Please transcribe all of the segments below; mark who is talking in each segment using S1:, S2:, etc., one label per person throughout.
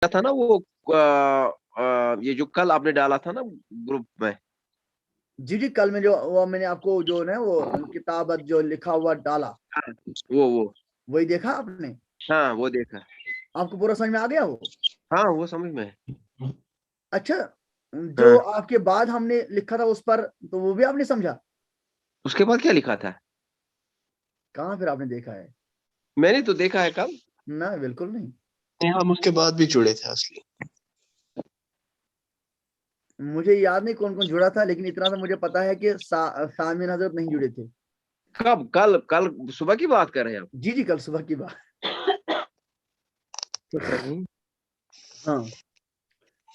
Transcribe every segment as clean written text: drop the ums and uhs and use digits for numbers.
S1: था ना वो ये जो कल आपने डाला था ना ग्रुप में।
S2: जी जी, कल में जो वो मैंने आपको जो है वो किताबत जो लिखा हुआ डाला,
S1: वो
S2: वही देखा आपने?
S1: हाँ वो देखा।
S2: आपको पूरा समझ में आ गया वो?
S1: हाँ वो समझ में है।
S2: अच्छा, जो
S1: हाँ।
S2: आपके बाद हमने लिखा था उस पर, तो वो भी आपने समझा?
S1: उसके बाद क्या लिखा था?
S2: कहाँ फिर आपने देखा है?
S1: मैंने तो देखा है कल।
S2: ना, बिल्कुल नहीं।
S3: हम उसके बाद भी जुड़े थे असली।
S2: मुझे याद नहीं कौन कौन जुड़ा था, लेकिन इतना तो मुझे पता है कि सामिन हजरत नहीं जुड़े थे।
S1: कब? कल कल सुबह की बात कर रहे हैं आप?
S2: जी जी, कल सुबह की बात। हाँ,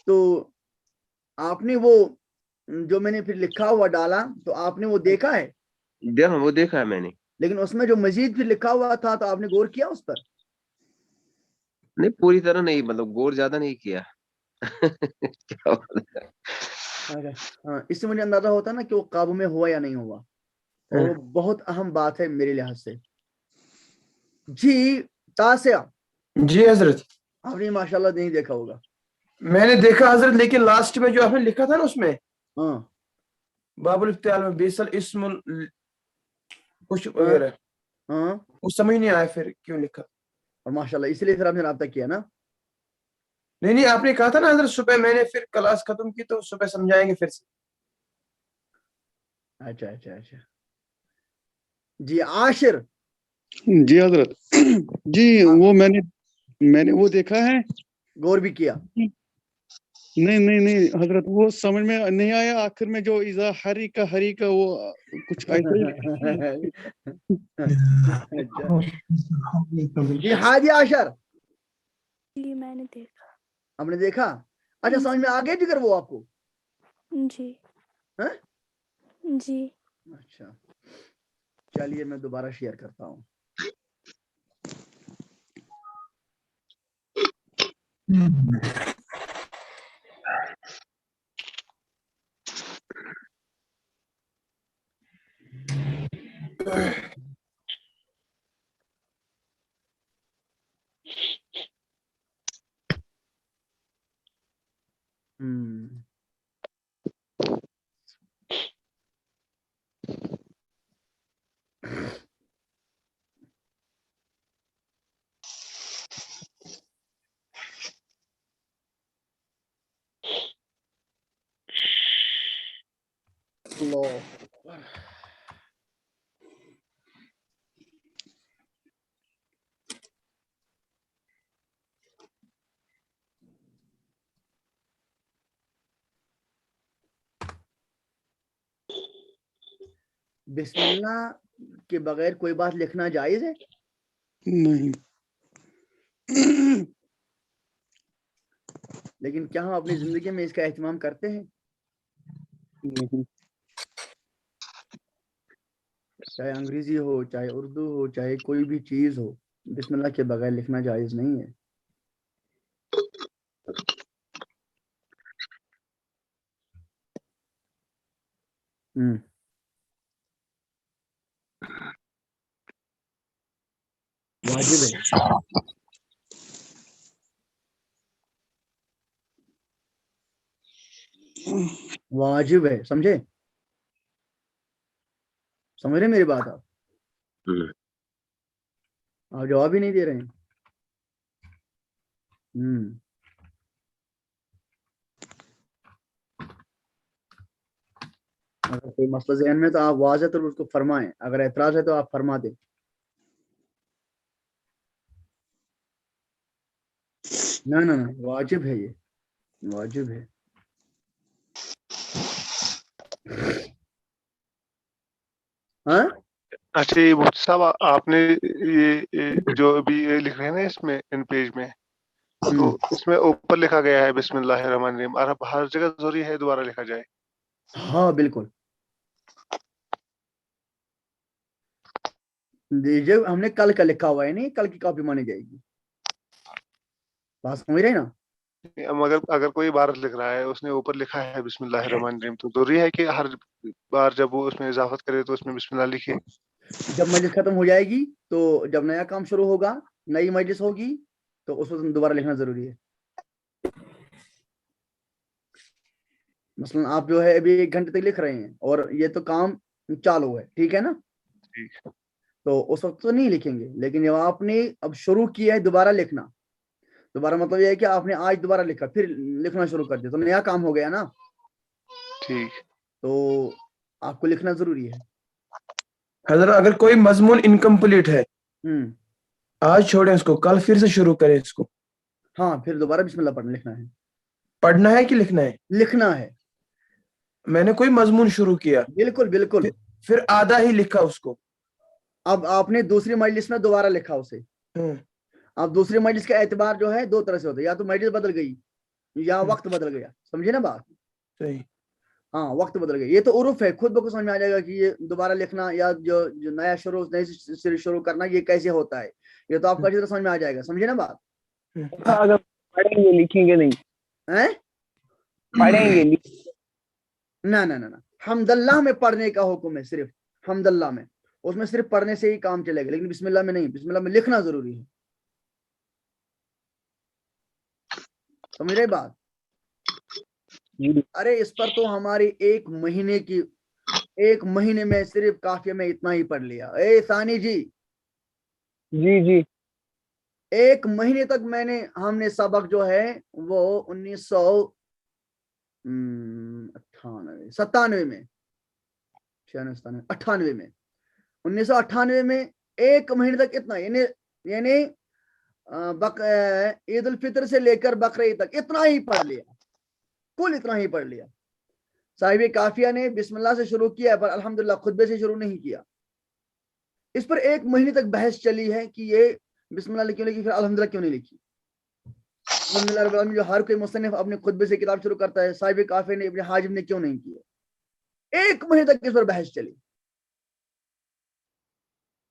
S2: तो आपने वो जो मैंने फिर लिखा हुआ डाला, तो आपने वो देखा है?
S1: देखा, वो देखा है मैंने।
S2: लेकिन उसमें जो मजीद फिर लिखा हुआ था, तो आपने गौर किया उस पर?
S1: नहीं पूरी तरह नहीं, मतलब गौर ज्यादा नहीं किया। क्या बात है?
S2: हाँ, इससे मुझे अंदाजा होता है ना कि वो काबू में हुआ या नहीं हुआ, और वो बहुत अहम बात है मेरे लिहाज से। जी तासिया,
S3: जी हजरत।
S2: आपने माशाल्लाह नहीं देखा होगा।
S3: मैंने देखा हजरत, लेकिन लास्ट में जो आपने लिखा था ना उसमें,
S2: हाँ
S3: बाबुल इफ्तियाल में बेसल इस्मुल कुछ
S2: हाँ
S3: वगैरह,
S2: हाँ,
S3: वो समझ नहीं आया फिर क्यों लिखा।
S2: और माशाल्लाह इसलिए फिर आपने राब्ता किया ना।
S3: नहीं नहीं, आपने कहा था ना हजरत सुबह, मैंने फिर क्लास खत्म की तो सुबह समझाएंगे फिर से।
S2: अच्छा अच्छा अच्छा। जी आशिर।
S4: जी हजरत। जी वो मैंने वो देखा है।
S2: गौर भी किया?
S4: नहीं नहीं नहीं हजरत, वो समझ में नहीं आया आखिर में जो इज़ा हरी का वो कुछ ऐसा ही।
S2: अच्छा। जी हादी आशर,
S5: जी मैंने देखा।
S2: आपने देखा? अच्छा, समझ में आ गया जिगर वो आपको?
S5: जी।
S2: हैं?
S5: जी।
S2: अच्छा, चलिए मैं दोबारा शेयर करता हूँ। हम्म, लो बिस्मिल्लाह के बगैर कोई बात लिखना जायज है?
S4: नहीं।
S2: लेकिन क्या हम अपनी जिंदगी में इसका एहतमाम करते हैं?
S4: नहीं।
S2: चाहे अंग्रेजी हो, चाहे उर्दू हो, चाहे कोई भी चीज हो, बिस्मिल्लाह के बगैर लिखना जायज नहीं है। वाजिब है, वाजिब है, समझे? समझ रहे मेरी बात आप जवाब ही नहीं दे रहे हैं। अगर कोई मसला ज़हन में तो आप वाज़ह तो उसको फरमाएं, अगर एतराज है तो आप फरमा दें। ना ना ना, वाजिब है, ये वाजिब है। हाँ
S6: अच्छा ये भुट्टो साहब, आपने ये जो अभी ये लिख रहे हैं ना इसमें इन पेज में, तो इसमें ऊपर लिखा गया है बिस्मिल्लाहिर्रहमानिर्रहीम, और अब हर जगह जरूरी है दोबारा लिखा जाए?
S2: हाँ बिल्कुल, जो हमने कल का लिखा हुआ है, नहीं कल की कॉपी मानी जाएगी। बात समझ रहे ना?
S6: मगर अगर कोई इबारत लिख रहा है, उसने ऊपर लिखा है बिस्मिल्लाहिर्रहमानिर्रहीम, तो जरूरी है कि हर बार जब वो उसमें इजाफत करे तो उसमें बिस्मिल्लाह लिखे?
S2: जब मजलिस खत्म हो जाएगी, तो जब नया काम शुरू होगा, नई मजलिस होगी, तो उस वक्त दोबारा लिखना जरूरी है। مثلا آپ جو ہے ابھی 1 گھنٹے تک لکھ رہے ہیں اور یہ تو کام چالو ہے, ٹھیک ہے نا,
S6: ٹھیک.
S2: تو اس وقت تو نہیں لکھیں گے. لیکن جب آپ نے اب شروع کیا ہے دوبارہ لکھنا, دوبارہ مطلب یہ ہے کہ آپ نے آج دوبارہ لکھا پھر لکھنا شروع کر دیا تو نیا کام ہو گیا نا,
S6: ٹھیک.
S2: تو آپ کو لکھنا ضروری ہے.
S3: حضرت اگر کوئی مضمون انکمپلیٹ ہے,
S2: ہوں,
S3: آج چھوڑیں اس کو, کل پھر سے شروع کریں اس کو.
S2: ہاں پھر دوبارہ بسم اللہ پڑھنا لکھنا ہے.
S3: پڑھنا ہے کہ لکھنا ہے؟
S2: لکھنا ہے,
S3: میں نے کوئی مضمون شروع کیا,
S2: بالکل بالکل.
S3: پھر آدھا ہی لکھا اس کو.
S2: اب آپ نے دوسری مجلس میں دوبارہ لکھا اسے.
S3: ہوں،
S2: اب دوسری مجلس کا اعتبار جو ہے 2 طرح سے ہوتا ہے, یا تو مجلس بدل گئی یا وقت بدل گیا. سمجھے نا بات؟
S3: صحیح.
S2: ہاں وقت بدل گیا. یہ تو عرف ہے, خود بخود سمجھ میں آ جائے گا کہ یہ دوبارہ لکھنا یا جو نیا شروع نئے سے شروع کرنا یہ کیسے ہوتا ہے. یہ تو آپ کو اچھی طرح سمجھ میں آ جائے گا. سمجھے نا بات؟
S7: اگر پڑھیں گے لکھیں گے نہیں,
S2: ہیں؟
S7: پڑھیں گے
S2: نہ نہ نہ, حمد اللہ میں پڑھنے کا حکم ہے, صرف حمد اللہ میں, اس میں صرف پڑھنے سے ہی کام چلے گا, لیکن بسم اللہ میں نہیں. بسم اللہ میں لکھنا ضروری ہے. سمجھ رہے بات؟ ارے اس پر تو ہماری 1 مہینے میں صرف قافیہ میں اتنا ہی پڑھ لیا. اے ثانی جی,
S7: جی
S2: 1 مہینے تک ہم نے سبق جو ہے وہ 1997 میں 98 میں 1998 میں 1 مہینے تک اتنا, یعنی عید الفطر سے لے کر بقرعید تک اتنا ہی پڑھ لیا, کل اتنا ہی پڑھ لیا. صاحب کافیہ نے بسم اللہ سے شروع کیا پر الحمدللہ خطبے سے شروع نہیں کیا. اس پر 1 مہینے تک بحث چلی ہے کہ یہ بسم اللہ کیوں لکھی, پھر الحمدللہ کیوں نہیں لکھی. الحمدللہ رب العالمین جو ہر کوئی مصنف اپنے خطبے سے کتاب شروع کرتا ہے, صاحب کافیہ نے ابن حاجب نے کیوں نہیں کیا. 1 مہینے تک اس پر بحث چلی.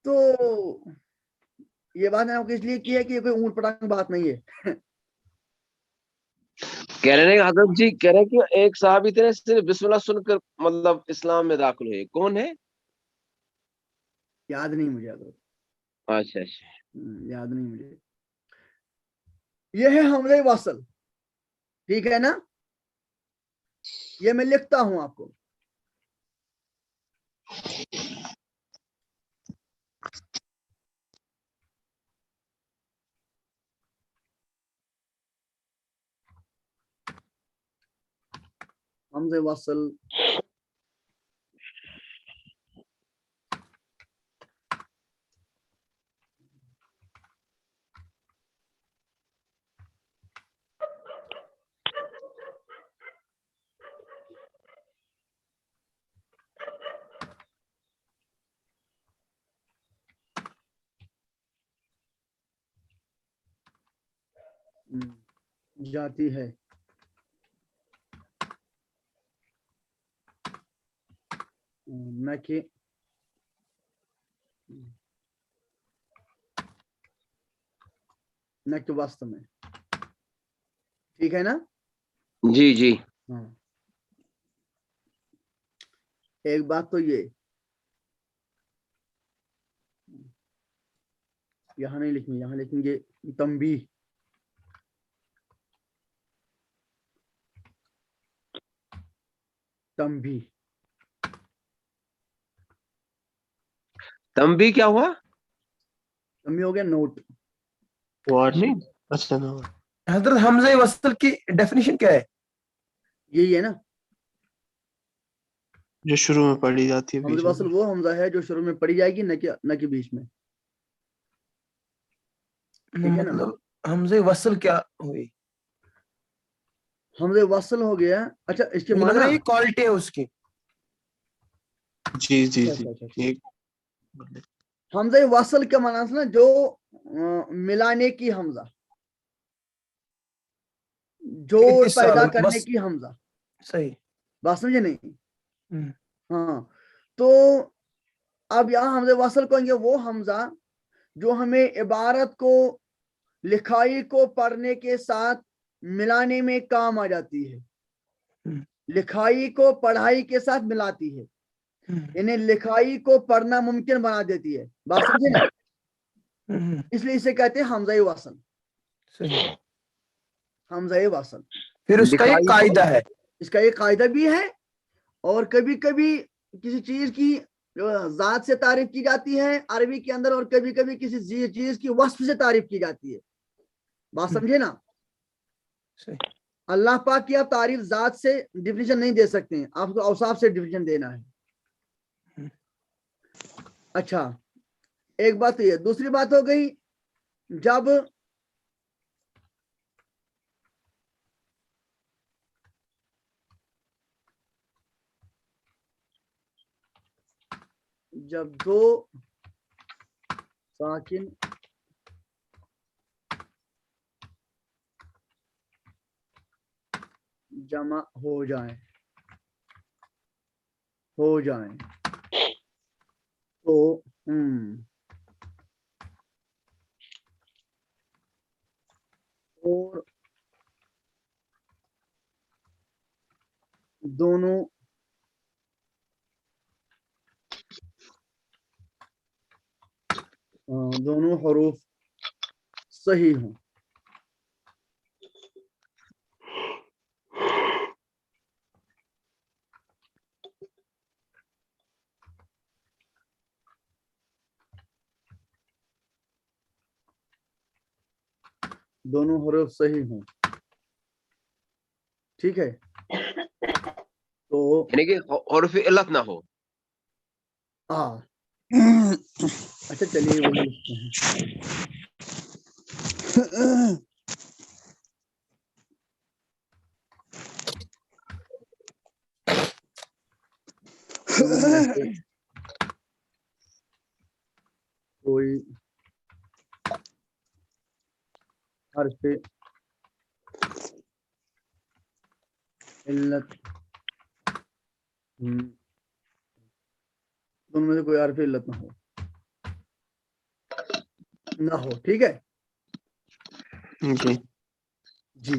S2: تو یہ بات میں نے آپ کو اس لیے کی ہے کہ یہ کوئی اونٹ پٹانگ بات نہیں ہے.
S1: کہہ رہے ہیں حضرت جی, کہہ رہے ہیں کہ ایک صحابی تھے صرف بسم اللہ سن کر مطلب اسلام میں داخل ہوئے, کون ہے؟
S2: یاد نہیں مجھے,
S1: اچھا اچھا,
S2: یاد نہیں مجھے. یہ ہے حمزہ وصل, ٹھیک ہے نا, یہ میں لکھتا ہوں آپ کو. حمزہ وصل جاتی ہے نہ کہ وسط میں, ٹھیک ہے نا.
S1: جی جی.
S2: ہاں, ایک بات تو یہ یہاں نہیں لکھیں گے, یہاں لکھیں گے تنبیہ.
S1: تنبیہ کیا ہوا؟
S2: تنبیہ ہو گیا نوٹ.
S6: وارننگ. اچھا نا,
S3: حضرت حمزہ وصل کی ڈیفینیشن کیا ہے؟
S2: یہی ہے نا,
S6: جو شروع میں پڑھی جاتی ہے.
S2: حمزہ وصل وہ حمزہ ہے جو شروع میں پڑھی جائے گی, نہ کہ بیچ میں. ٹھیک ہے نا,
S3: مطلب حمزہ وصل کیا ہوئی؟
S2: حمزہ وصل ہو گیا. اچھا اس کے
S3: مجھے لگ رہا ہے
S2: معنی
S3: یہ کوالٹی ہے اس کی.
S6: جی جی جی.
S2: حمزہ وصل کا معنی ہے نا جو ملانے کی حمزہ, جوڑ پیدا کرنے کی حمزہ.
S3: صحیح
S2: بات سمجھے نہیں؟ ہاں, تو اب یہاں حمزہ وصل کہیں گے وہ حمزہ جو ہمیں عبارت کو لکھائی کو پڑھنے کے ساتھ ملانے میں کام آ جاتی ہے, لکھائی کو پڑھائی کے ساتھ ملاتی ہے, یعنی لکھائی کو پڑھنا ممکن بنا دیتی ہے. بات سمجھے نا, اس لیے اسے کہتے ہیں حمزہ وصل.
S3: صحیح.
S2: حمزہ وصل
S3: پھر اس کا یہ قاعدہ ہے,
S2: इसका एक कायदा भी है, और कभी कभी किसी चीज की ذات سے تعریف کی جاتی ہے عربی کے اندر, اور کبھی کبھی کسی چیز کی وصف سے تعریف کی جاتی ہے. بات سمجھے نا؟
S3: صحیح.
S2: اللہ پاک کی آپ تعریف ذات سے ڈیفینیشن نہیں دے سکتے ہیں, آپ کو اوصاف سے ڈیفینیشن دینا ہے. اچھا ایک بات تو یہ. دوسری بات ہو گئی جب دو ساکن جمع ہو جائیں تو اور دونوں حروف صحیح ہوں. دونوں حروف صحیح ہوں, ٹھیک ہے. تو
S1: یعنی کہ حرف علت نہ ہو.
S2: اچھا چلیے وہی لکھتے ہیں. کوئی حرف علت دونوں میں سے کوئی حرف علت نہ ہو, ٹھیک ہے جی.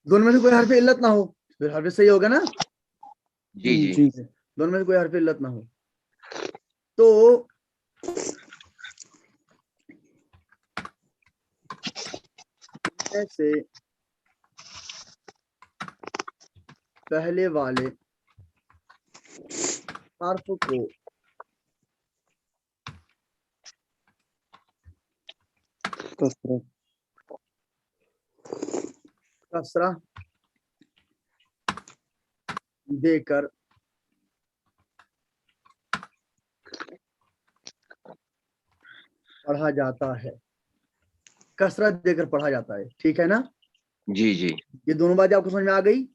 S2: دونوں میں سے کوئی حرف علت نہ ہو, پھر حرف صحیح ہوگا نا.
S1: جی جی
S2: دونوں میں سے کوئی حرف علت نہ ہو تو سے پہلے والے حرف کو کسرہ دے کر پڑھا جاتا ہے. کسرت دے کر پڑھا جاتا ہے, ٹھیک ہے نا.
S1: جی جی
S2: یہ دونوں باتیں آپ کو سمجھ میں آ گئی؟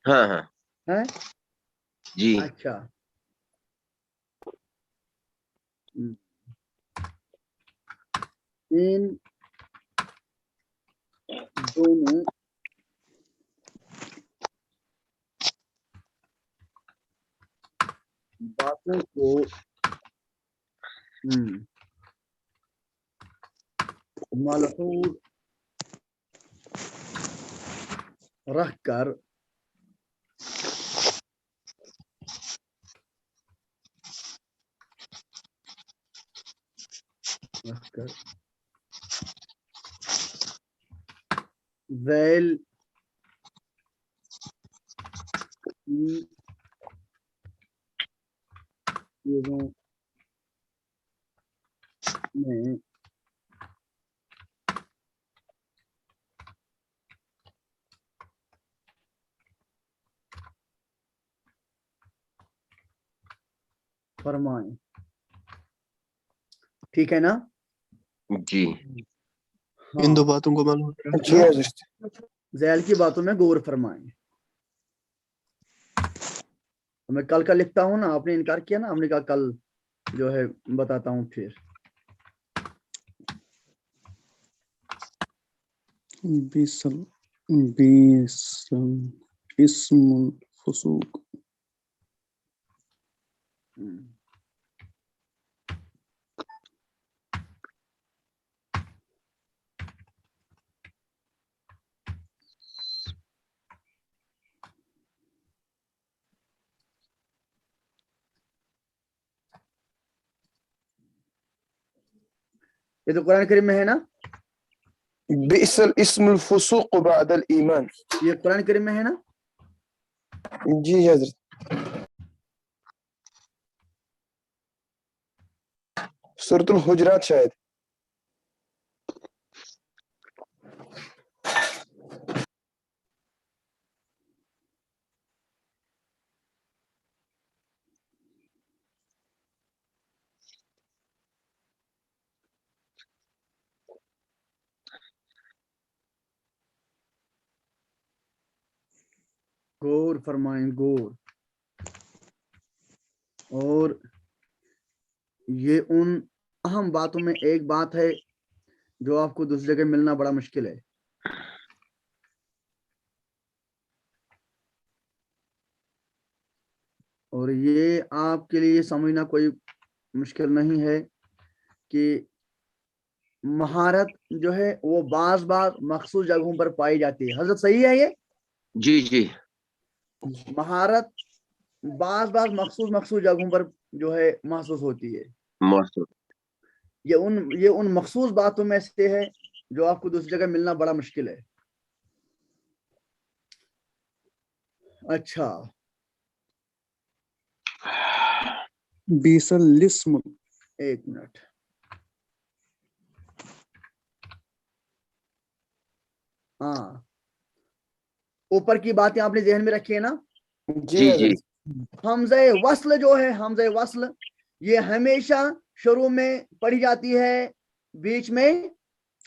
S1: ہاں ہاں
S2: ہے
S1: جی.
S2: اچھا ان دونوں باتوں کو ملحوظ رکھ کر ذیل کی چیزوں میں فرمائیں, ٹھیک ہے نا.
S1: جی
S4: ان دو باتوں کو معلوم
S2: ذیل کی باتوں میں غور فرمائیں. میں کل کا لکھتا ہوں نا, آپ نے انکار کیا نا, ہم نے کہا کل جو ہے بتاتا ہوں. پھر
S4: اسم الفسوق.
S2: یہ تو قرآن کریم میں ہے نا.
S3: بئس الاسم الفسوق بعد الایمان.
S2: یہ قرآن کریم میں ہے نا؟
S3: جی حضرت. سورۃ الحجرات شاید.
S2: غور فرمائیں، غور. اور یہ ان اہم باتوں میں ایک بات ہے جو آپ کو دوسری جگہ ملنا بڑا مشکل ہے. اور یہ آپ کے لیے سمجھنا کوئی مشکل نہیں ہے کہ مہارت جو ہے وہ بعض مخصوص جگہوں پر پائی جاتی ہے. حضرت صحیح ہے یہ؟
S1: جی جی
S2: مہارت بعض مخصوص جگہوں پر جو ہے محسوس ہوتی ہے.
S1: موصول.
S2: یہ ان مخصوص باتوں میں سے ہے جو آپ کو دوسری جگہ ملنا بڑا مشکل ہے. اچھا،
S4: بئس الاسم.
S2: ایک منٹ. ہاں، اوپر کی باتیں آپ نے ذہن میں رکھی ہے نا؟
S1: جی جی
S2: حمزہ وصل جو ہے، حمزہ وصل یہ ہمیشہ شروع میں پڑھی جاتی ہے، بیچ میں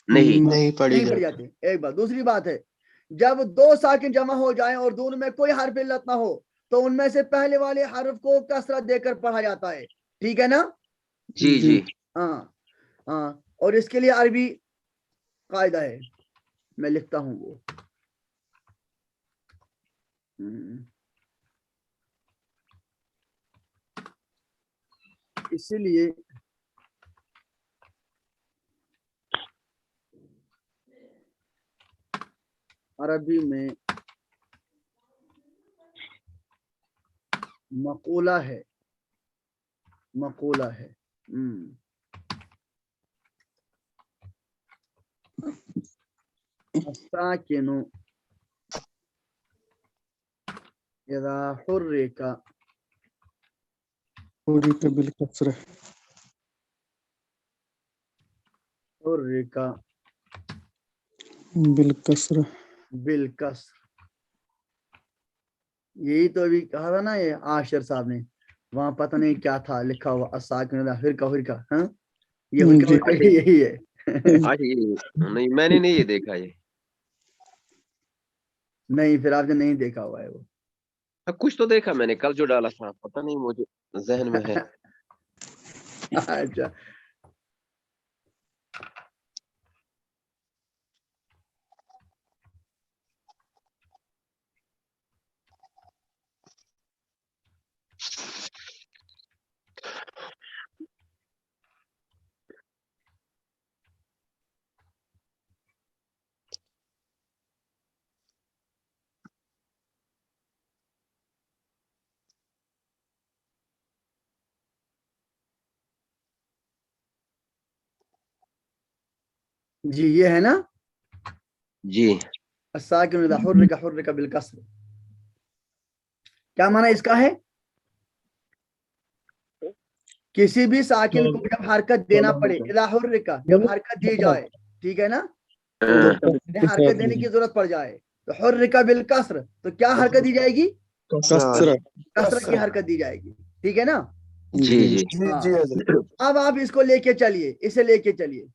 S1: نہیں
S2: پڑھی جاتی. ایک بات. دوسری بات ہے جب دو ساکن جمع ہو جائیں اور دونوں میں کوئی حرف علت نہ ہو تو ان میں سے پہلے والے حرف کو کسرت دے کر پڑھا جاتا ہے. ٹھیک ہے نا؟
S1: جی جی
S2: ہاں ہاں. اور اس کے لیے عربی قاعدہ ہے، میں لکھتا ہوں وہ. اسی لیے عربی میں مقولہ ہے، مقولہ ہے. الساکن اذا حرک
S4: حرک بالکسرہ.
S2: حرک
S4: بالکسرہ.
S2: بالکسر. یہی تو ابھی کہا تھا نا یہ عاشر صاحب نے، وہاں پتہ نہیں کیا تھا لکھا ہوا الساکن اذا حرک. ہاں یہ یہی ہے.
S1: نہیں میں نے نہیں یہ دیکھا یہ.
S2: نہیں پھر آپ نے نہیں دیکھا ہوا ہے وہ.
S1: کچھ تو دیکھا میں نے کل جو ڈالا تھا، پتہ نہیں مجھے ذہن میں ہے.
S2: اچھا. جی یہ ہے نا
S1: جی
S2: الساکن اذا حرک حرک بالکسر. کیا معنی اس کا ہے؟ کسی بھی ساکن کو جب حرکت دینا پڑے، اذا حرک جب حرکت دی جائے، ٹھیک ہے نا، حرکت دینے کی ضرورت پڑ جائے تو حرک بالکسر، تو کیا حرکت دی جائے گی؟
S4: کسرہ.
S2: کسرہ کی حرکت دی جائے گی. ٹھیک ہے نا؟
S1: جی جی
S3: جی حضرت.
S2: اب آپ اس کو لے کے چلیے، اسے لے کے چلیے.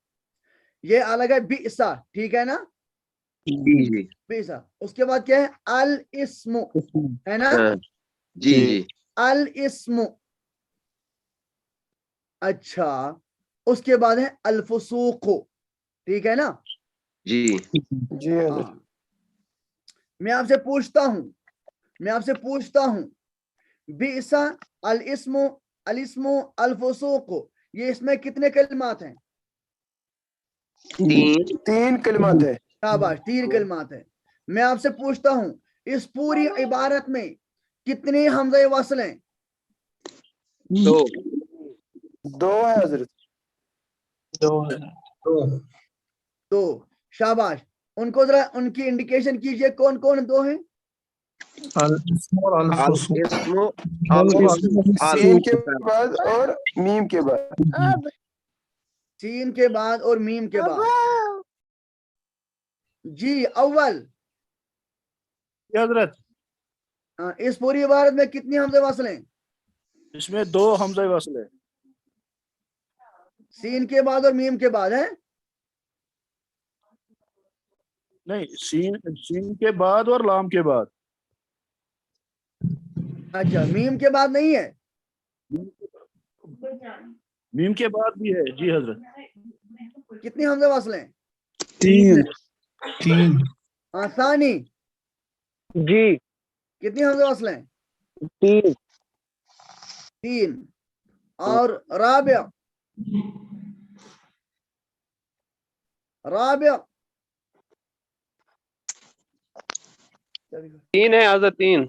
S2: یہ الگ ہے بئسا. ٹھیک ہے نا؟
S1: جی جی
S2: بئسا. اس کے بعد کیا ہے؟ الاسم ہے نا؟
S1: جی جی
S2: الاسم. اچھا، اس کے بعد ہے الفسوق. ٹھیک ہے نا؟
S1: جی
S3: جی حضرت.
S2: میں آپ سے پوچھتا ہوں بئسا الاسم الفسوق، یہ اس میں کتنے کلمات ہیں؟
S3: 3 کلمات ہے.
S2: شاباش، 3 کلمات ہیں. میں آپ سے پوچھتا ہوں اس پوری عبارت میں کتنی حمزہ وصل ہیں؟
S3: 2 ہے حضرت.
S2: 2. शाबाश, उनको जरा उनकी इंडिकेशन कीजिए, कौन कौन दो हैं?
S1: अल इस्मो
S3: सीन के बाद और मीम के बाद।
S5: अब
S2: सीन के बाद और मीम के बाद। जी अव्वल,
S8: हजरत
S2: इस पूरी इबारत में कितनी हमज़े वस्ल हैं?
S8: इसमें 2 हमज़े वस्ल है।
S2: सीन के बाद और मीम के बाद है?
S8: नहीं, सीन के बाद और लाम के बाद।
S2: अच्छा, मीम के बाद नहीं है?
S8: मीम के बाद भी है जी हजरत।
S2: कितनी हमज़े वस्ल हैं?
S4: 3
S2: आसानी,
S7: जी
S2: कितनी हमज़े वस्ल हैं?
S7: 3
S2: 3। और राबिया, राबिया
S9: 3 है हजरत, 3।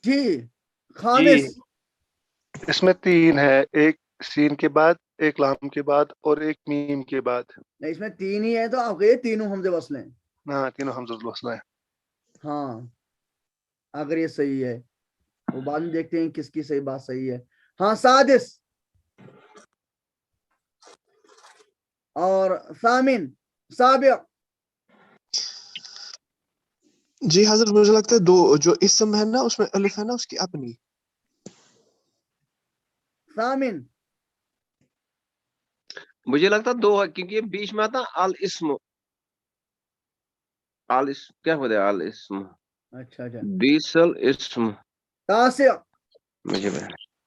S2: जी खामिस,
S6: इसमें 3 है, एक सीन के बाद, एक लाम के बाद और एक मीम के बाद।
S2: नहीं इसमें 3 ही है, तो आप ये तीनों हमज़े वस्ल हैं।
S6: हाँ, तीनों हमज़ा वस्ल है।
S2: हाँ, अगर ये सही है वो बाद में देखते हैं किसकी सही बात सही है। हाँ, सादिस और सामिन, साबिया।
S10: जी हजरत, मुझे लगता है 2 जो इसम है ना उसमें अलिफ है ना उसकी अपनी।
S2: सामिन,
S1: मुझे लगता 2 है, क्योंकि ये बीच में आता अल इस्म, क्या होता है अल इस्म,
S2: अच्छा अच्छा।
S1: बीसल इस्म।
S2: तासिया,
S1: मुझे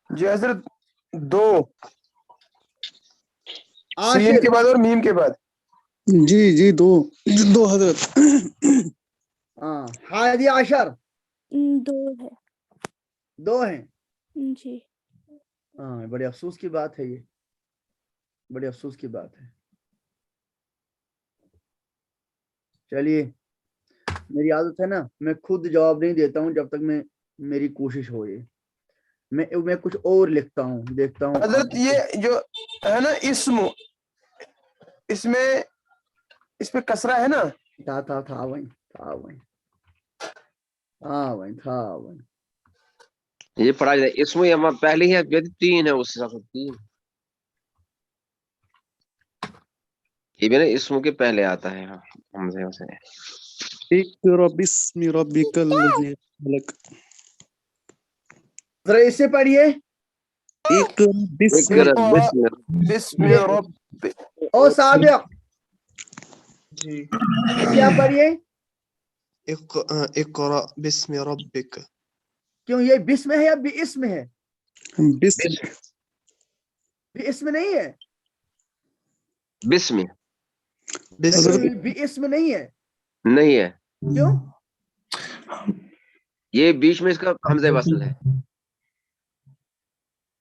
S3: जी हजरत 2 सीन
S2: आशिर,
S3: के बाद और मीम के बाद।
S4: जी 2 हजरत।
S2: हाँ, हादी आशर
S5: 2 है
S2: 2 हैं।
S5: जी।
S2: हाँ, बड़े अफसोस की बात है, ये बड़े अफसोस की बात है। चलिए, मेरी आदत है ना, मैं खुद जवाब नहीं देता हूँ जब तक मेरी कोशिश हो। ये मैं कुछ और लिखता हूँ, देखता हूँ।
S3: हजरत ये जो है ना इस्म, इसमें कसरा है ना?
S2: था वही
S1: ये पढ़ा जाए इसमें यहाँ पहले ही 3 है, उस हिसाब से 3 ये भी ना इसमों के पहले आता है। हमसे उसे
S4: इक़रा बिस्मि रब्बिकल लज़ी खलक़।
S2: जरा इससे पढ़िए।
S4: इक़रा बिस्मि
S3: बिस्मि रब्बि।
S2: ओ साबिया,
S10: जी
S2: क्या पढ़िए?
S10: इक़रा बिस्मि रब्बिक।
S2: क्यों, ये बिस्म है या बिस्म है?
S4: बिस्म
S2: बिस्म नहीं है,
S1: बिस्म
S2: बिस्म नहीं है।
S1: नहीं है,
S2: क्यों?
S1: ये बीच में इसका हमज़े वस्ल है।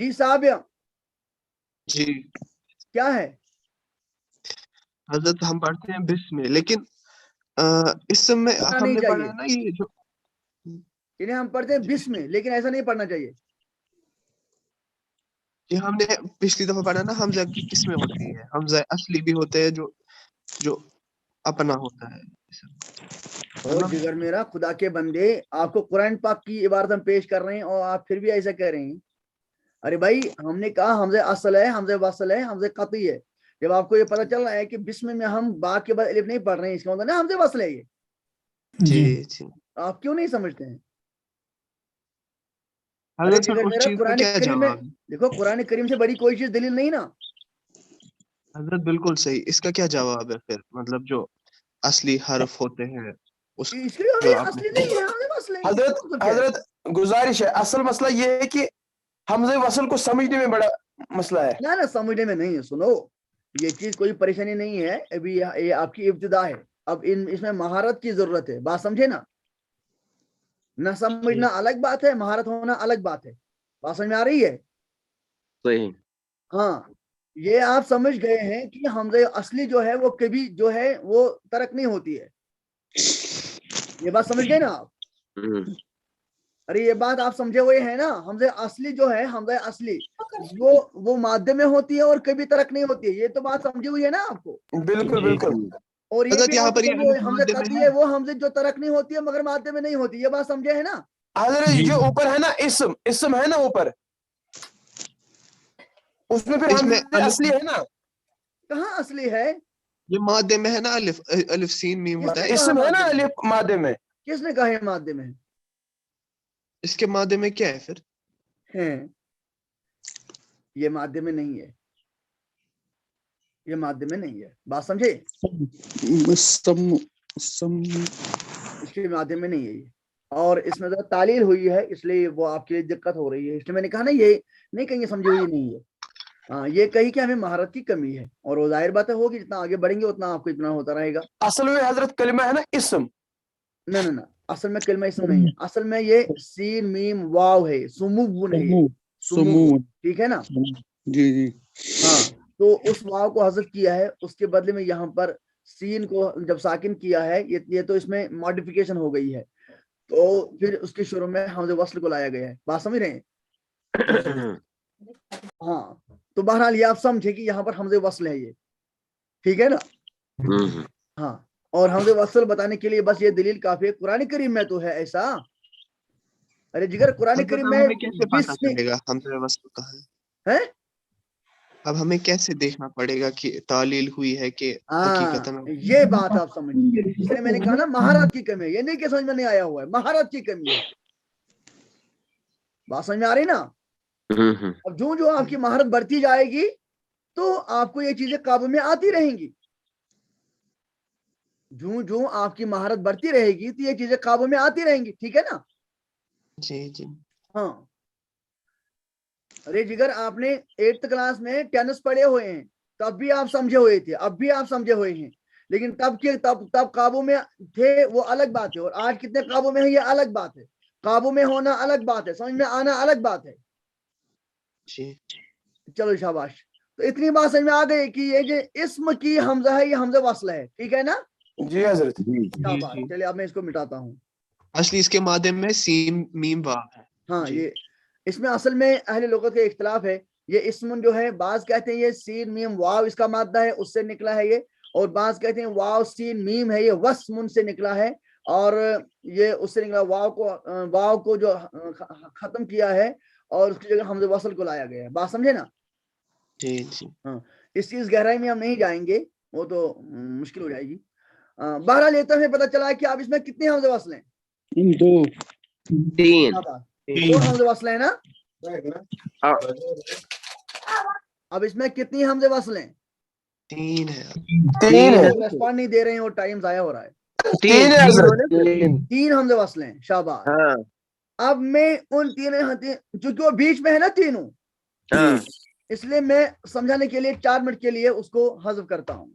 S2: जी साबिया,
S10: जी
S2: क्या है?
S10: हजरत हम पढ़ते हैं बिस्मि, लेकिन इसम में
S2: पढ़ना
S10: हमने
S2: नहीं
S10: पढ़ा
S2: चाहिए।
S10: है ना ये जो
S2: इन्हें हम पढ़ते हैं बिस्म, लेकिन ऐसा नहीं पढ़ना चाहिए।
S10: ये हमने पिछली दफा पढ़ा ना, हमजा की किस्में होती है, हमजा असली भी होते हैं जो अपना होता है।
S2: और जिगर मेरा, खुदा के बंदे, आपको कुरान पाक की इबारत हम पेश कर रहे हैं और आप फिर भी ऐसा कह रहे हैं। अरे भाई, हमने कहा हमज़े असल है, हमज़े वसल है, हमज़े कती है। जब आपको ये पता चल रहा है कि बिस्म में हम बा के बाद अलिफ नहीं पढ़ रहे हैं, इसका मतलब ना हमज़े वसल है ये।
S10: जी
S2: आप क्यों नहीं समझते हैं? अरे
S10: हजरत
S2: जिगर
S10: उस
S2: मेरा,
S10: चीज का
S2: कुरान
S10: क्या
S2: करीम में
S10: जवाब है?
S2: देखो, कुरान करीम से बड़ी कोई चीज दलील नहीं ना।
S10: हजरत बिल्कुल सही, इसका क्या जवाब है फिर? मतलब जो असली हरफ होते हैं उस
S2: इसके लिए
S10: जो
S2: हमें
S10: आपने
S2: असली नहीं है, हमें वसल है। इसका मतलब क्या है?
S3: हजरत गुजारिश है, असल मसला ये है कि हमज़े वसल को समझने में बड़ा मसला है।
S2: ना समझने में नहीं है। सुनो, ये चीज कोई परेशानी नहीं है, अभी ये आपकी इब्तिदा है। अब इसमें महारत की जरूरत है, बात समझे ना। ना समझना अलग बात है, महारत होना अलग बात है। बात समझ में आ रही है?
S1: सही।
S2: हाँ, ये आप समझ गए हैं कि हमज़े असली जो है वो कभी जो है वो तरक नहीं होती है। ये बात समझ गए ना आप? अरे ये बात आप समझे हुए है ना। हमज़े असली जो है, हमज़े असली वो माध्य में होती है और कभी तरक नहीं होती है, ये तो बात समझी हुई है ना आपको।
S3: बिल्कुल बिल्कुल।
S2: और ये
S10: हजरत
S2: भी
S10: यहाँ पर ये
S2: हमसे
S10: अलिफ
S2: हमसे
S10: माध्य में
S2: कतई
S10: है।
S2: है, वो हमसे जो तरक नहीं होती है मगर माध्य में नहीं होती, ये बात समझे है ना।
S3: हजरत जो ऊपर है ना इसम है ना ऊपर, उसमें फिर
S10: इसमें
S3: हमजा असली है ना।
S2: कहाँ असली है?
S10: ये माध्य में है ना, अलिफ अलिफ सीन मीम होता है।
S3: इसम है ना अलिफ मादे में।
S2: किसने कहा है माध्य में?
S10: इसके माध्य में क्या है फिर?
S2: है, ये माध्य में नहीं है, ये माध्य में नहीं है, बात समझे। इसके माध्य में नहीं है ये, और इसमें तो तालील हुई है, इसलिए वो आपके लिए दिक्कत हो रही है। इसलिए मैंने कहा ना ये नहीं कहीं समझी हुई नहीं है। हाँ, ये कही कि हमें महारत की कमी है, और वो जाहिर बात है होगी, जितना आगे बढ़ेंगे उतना आपको इतना होता रहेगा।
S3: असल में हजरत कलिमा है ना इसम।
S2: ना ना ना, असल में कलमा इसम नहीं है, असल में ये सीन मीम वाव है, सुमुवन है ये, सुमुवन, ठीक है ना।
S4: जी जी।
S2: हाँ, तो उस वाव को हज़फ किया है, उसके बदले में यहाँ पर सीन को जब साकिन किया है, ये तो इसमें मॉडिफिकेशन हो गई है, तो फिर उसके शुरू में हमज़े वस्ल को लाया गया है। बात समझ रहे हैं? हाँ, तो बहरहाल ये आप समझे कि यहाँ पर हमज़े वस्ल है ये, ठीक है ना। हाँ, और हमज़े वस्ल बताने के लिए बस ये दलील काफी है, कुरान करीम में तो है ऐसा। अरे जिगर, कुरान करीम में
S10: कैसे पता चलेगा हमज़े वस्ल कहाँ
S2: है?
S10: अब हमें कैसे देखना पड़ेगा कि तालील हुई है कि हकीकत में?
S2: ये बात आप समझिए, इसलिए मैंने कहा ना महारत की कमी है, ये नहीं कि समझ में नहीं आया हुआ है, महारत की कमी है। बात समझ में आ रही ना। अब जो जो आपकी महारत बढ़ती जाएगी तो आपको ये चीजें काबू में आती रहेंगी, जो जो आपकी महारत बढ़ती रहेगी तो ये चीजें काबू में आती रहेंगी, ठीक है ना।
S10: जी जी।
S2: हाँ, अरे जिगर, आपने 8th क्लास में टेनिस पढ़े हुए हैं, तब भी आप समझे हुए थे, अब भी आप समझे हुए हैं, लेकिन तब काबू में थे, वो अलग बात है, और आज कितने काबू में है ये अलग बात है। काबू में होना अलग बात है, समझ में आना अलग बात है।
S10: जी,
S2: चलो शाबाश। तो इतनी बात समझ में आ गई कि ये जो इस्म की हमजा है, ये हमजा वस्ल है, ठीक है ना।
S3: जी हजरत।
S2: शाबाश। चलिए अब मैं इसको मिटाता हूँ।
S10: असली इसके माध्यम में सीन मीम वाव है।
S2: हाँ, ये इसमें असल में अहले लोगों के इख्तिलाफ है। ये इस्म जो है, बाज कहते हैं ये सीन मीम वाव इसका मादा है, उससे निकला है ये, और बाज कहते हैं वाव सीन मीम है, ये वस्मुन से निकला है, और ये उससे निकला वाव को जो खत्म किया है और उसकी जगह हमज़े वसल को लाया गया है। बात समझे ना।
S10: जी जी।
S2: हाँ, इस चीज गहराई में हम नहीं जाएंगे, वो तो मुश्किल हो जाएगी। बहरहाल ये तो हमें पता चला है कि आप इसमें कितने हमज़े वसल हैं?
S4: 2
S1: 3
S2: दो हमज़े वसल है ना। अब इसमें कितनी हमज़े वसल हैं?
S10: 3 है।
S3: 3 है।
S2: रेस्पॉन्ड नहीं दे रहे हैं और टाइम जाया हो रहा है।
S3: 3 है हजरत।
S2: 3 हमज़े वसल हैं, शाबाश।
S1: हाँ
S2: अब मैं उन चूंकि वो बीच में है ना तीनों,
S1: हाँ,
S2: इसलिए मैं समझाने के लिए 4 मिनट के लिए उसको हज़फ करता हूं।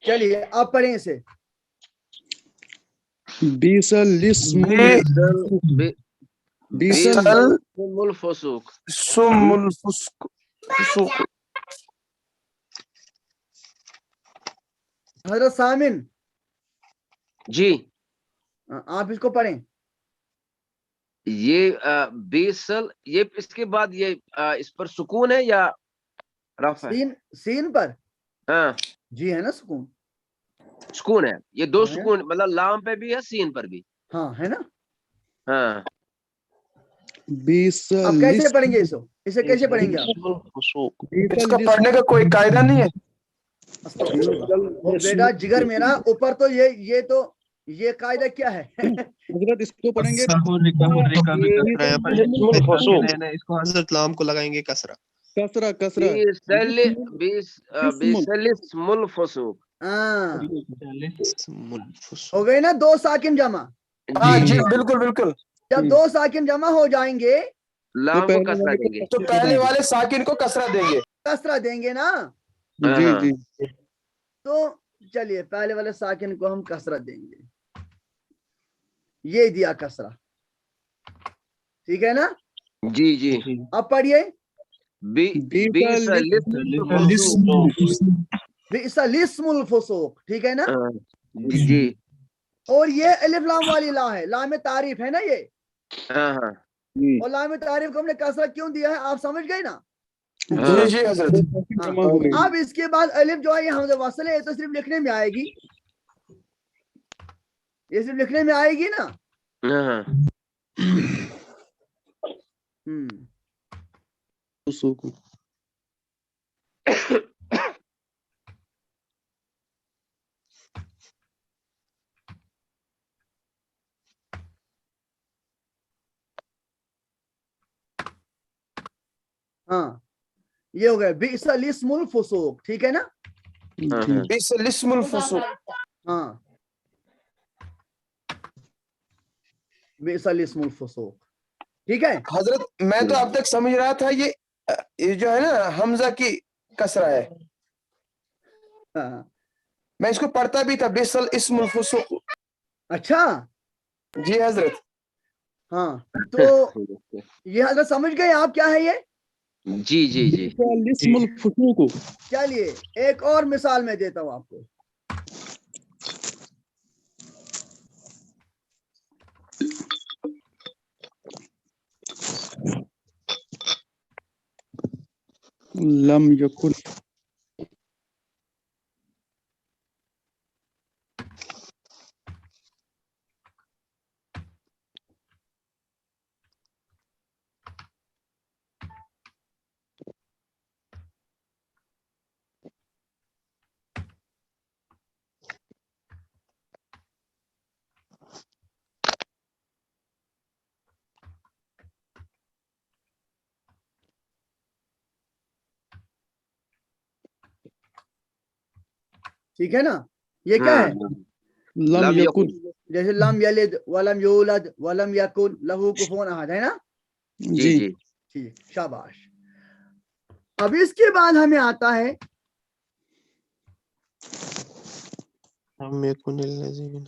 S2: चलिए आप पढ़ें इसे।
S1: बिसल फुसूक।
S3: सुमुल फुसूक।
S2: हजरत सामिन
S1: जी,
S2: आप इसको पढ़ें।
S1: ये बेसल, ये इसके बाद ये इस पर सुकून है या रफ है?
S2: सीन पर
S1: हाँ
S2: जी है ना सुकून,
S1: सुकून है। ये 2
S2: हाँ,
S1: सुकून, मतलब लाम पे भी है, सीन पर भी।
S2: हाँ है ना।
S1: हाँ,
S2: आप कैसे पढ़ेंगे इसे कैसे पढ़ेंगे आप?
S3: इसका पढ़ने का कोई कायदा नहीं है।
S2: ओ बेटा जिगर मेरा, ऊपर तो ये कायदा क्या है?
S4: हजरत इसको पढ़ेंगे
S10: इसको हजरत लाम को लगाएंगे कसरा।
S4: कसरा
S1: बिसलिस्मुल फुसूक।
S2: हो गए ना 2 साकिन जमा।
S3: हाँ जी, बिल्कुल बिल्कुल।
S2: जब 2 साकिन जमा हो जाएंगे
S1: लाम को कसरा देंगे,
S3: तो पहले वाले साकिन को कसरा देंगे।
S2: कसरा देंगे ना।
S4: जी जी।
S2: तो चलिए पहले वाले साकिन को हम कसरत देंगे, ये दिया कसरा, ठीक है ना?
S1: जी जी।
S2: अब पढ़िए बिसलिस्मुल फुसूक, ठीक है ना?
S1: जी।
S2: और ये अलिफ लाम वाली ला है, लाम तारीफ है ना ये,
S1: हाँ हाँ
S2: और लाम तारीफ को हमने कसरा क्यों दिया है, आप समझ गए ना?
S3: जी जी हजरत।
S4: जमा हो गई।
S2: अब इसके बाद अलिफ जो है ये हमज़ा वसल है, तो सिर्फ लिखने में आएगी, ये सिर्फ लिखने में आएगी ना।
S1: हाँ।
S4: फुसूक।
S2: हाँ ये हो गया बिसलिस्मुल फुसूक, ठीक है ना?
S4: जी
S3: बिसलिस्मुल फुसूक।
S2: हाँ बिसलिस्मुल फुसूक, ठीक है।
S3: हजरत मैं तो अब तक समझ रहा था ये जो है ना हमजा की कसरा है।
S2: हाँ
S3: मैं इसको पढ़ता भी था बिसल इस्मुल फुसूक।
S2: अच्छा
S3: जी हजरत।
S2: हाँ तो ये हजरत समझ गए आप क्या है ये?
S1: जी जी जी।
S4: बिसलिस्मुल फुसूक।
S2: चलिए एक और मिसाल मैं देता हूं आपको।
S4: लम यकुन।
S2: ठीक है ना? ये क्या है?
S4: लम यकुन।
S2: जैसे लम यलिद वलम यूलद वलम यकुन लहू कुफुवन अहद, है ना?
S1: जी जी।
S2: ठीक, शाबाश। अब इसके बाद हमें आता है
S10: हम यकुनिल लजीन।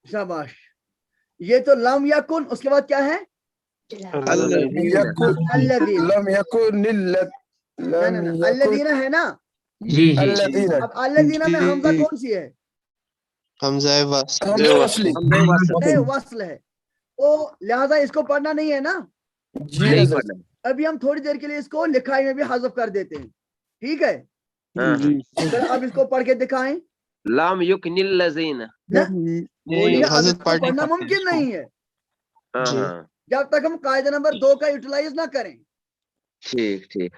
S2: शाबाश। ये तो लम यकुन, उसके बाद क्या है?
S3: लम यकुनिल
S2: अल्लज़ीना है ना?
S1: जी जी।
S2: अब अल्लज़ीना में हमजा कौन सी है?
S10: हमजा वस्ल।
S2: नहीं वस्ल है, तो लिहाजा इसको पढ़ना नहीं है ना।
S3: जी
S1: नहीं
S3: हजरत।
S1: पढ़ना।
S2: अभी हम थोड़ी देर के लिए इसको लिखाई में भी हज़फ कर देते हैं, ठीक है?
S4: जी
S2: चलो अब इसको पढ़ के दिखाएं।
S1: लाम युकनिल लजीना।
S2: ना बोलिए, अब
S10: हजरत
S2: इसको पढ़ना मुमकिन नहीं है
S10: जी।
S2: जब तक हम कायदा नंबर 2 का यूटिलाइज ना करें।
S1: ठीक ठीक।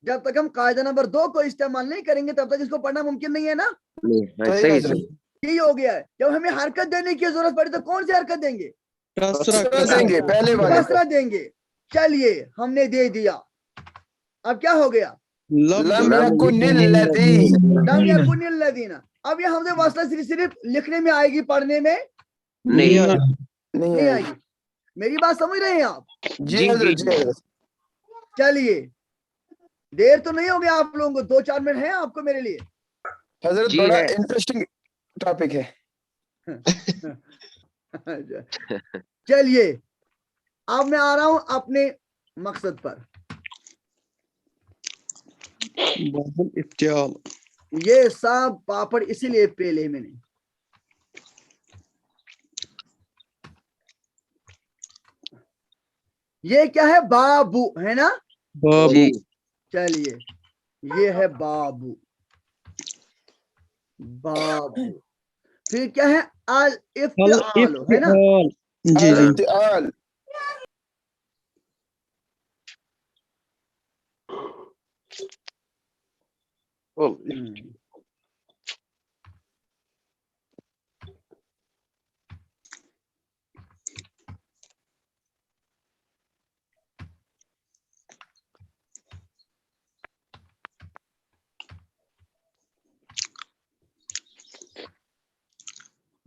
S2: जब तक हम कायदा नंबर 2 को इस्तेमाल नहीं करेंगे तब तक इसको पढ़ना मुमकिन नहीं है ना।
S1: सही सही।
S2: यही हो गया है। जब हमें हरकत देने की जरूरत पड़ी तो कौन सी हरकत देंगे?
S4: कसरा
S3: देंगे पहले वाले
S2: कसरा देंगे। चलिए हमने दे दिया, अब क्या हो गया?
S3: लम यकुनिल लजीन।
S2: लम यकुनिल लजीना। अब ये हमसे वास्ता सिर्फ लिखने में आएगी, पढ़ने में नहीं आएगी। मेरी बात समझ रहे हैं आप?
S3: जी हजरत जी हजरत।
S2: चलिए देर तो नहीं हो गया आप लोगों को, 2-4 मिनट है आपको मेरे लिए?
S3: हजरत
S1: जी
S3: बड़ा
S1: है।
S3: इंटरेस्टिंग टॉपिक है।
S2: चलिए अब मैं आ रहा हूं अपने मकसद पर।
S4: इफ्तियाल।
S2: ये सब पापड़ इसीलिए पेले मैंने। ये क्या है? बाबू है ना?
S4: बाबू।
S2: चलिए ये है बाबू, बाबू। फिर क्या है? अल इफ्तिआल, है ना?
S4: जी जी।
S3: इफ्तिआल।